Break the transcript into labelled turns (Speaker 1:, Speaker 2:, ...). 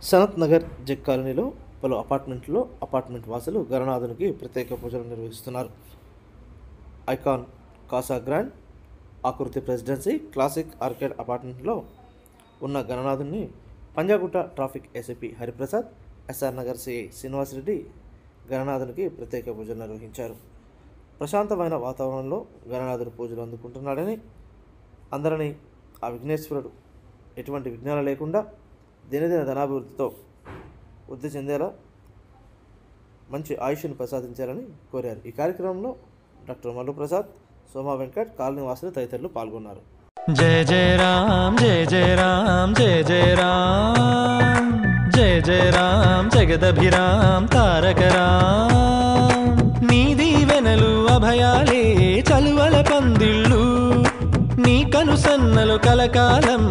Speaker 1: Sanath Nagar check కాలనీలో పలు apartment వాసులు గణనాథునికి ప్రత్యేక పూజలు నిర్వహిస్తున్నారు. Icon Casa Grand Akruti Presidency Classic Arcade అపార్ట్మెంట్లో ఉన్న గణనాథుని Panjagutta traffic ACP Hariprasad, SR Nagar CI Srinivasa Reddy గణనాథునికి ప్రత్యేక పూజలు నిర్వహించారు. ప్రశాంతమైన వాతావరణంలో గణనాథుడు పూజలు అందుకుంటున్నాడని, అందరినీ ఆ విఘ్నేశ్వరుడు ఎటువంటి విఘ్నాలు లేకుండా దినదిన ధనాభివృద్ధితో వృద్ధి చెందేలా మంచి ఆయుష్ను ప్రసాదించాలని కోరారు. ఈ కార్యక్రమంలో డాక్టర్ మల్లు ప్రసాద్, సోమా వెంకట్, కాలనీ వాసులు తదితరులు పాల్గొన్నారు.
Speaker 2: జయ జయ రామ్ జయ జయ రామ్ జయ జయ రామ్ జయ జయ రామ్ జగదభిరామ్ తారక రామ్. నీ దీవెనలు అభయాలే చలువల పందిళ్ళు, నీ కనుసన్నలు కలకాలం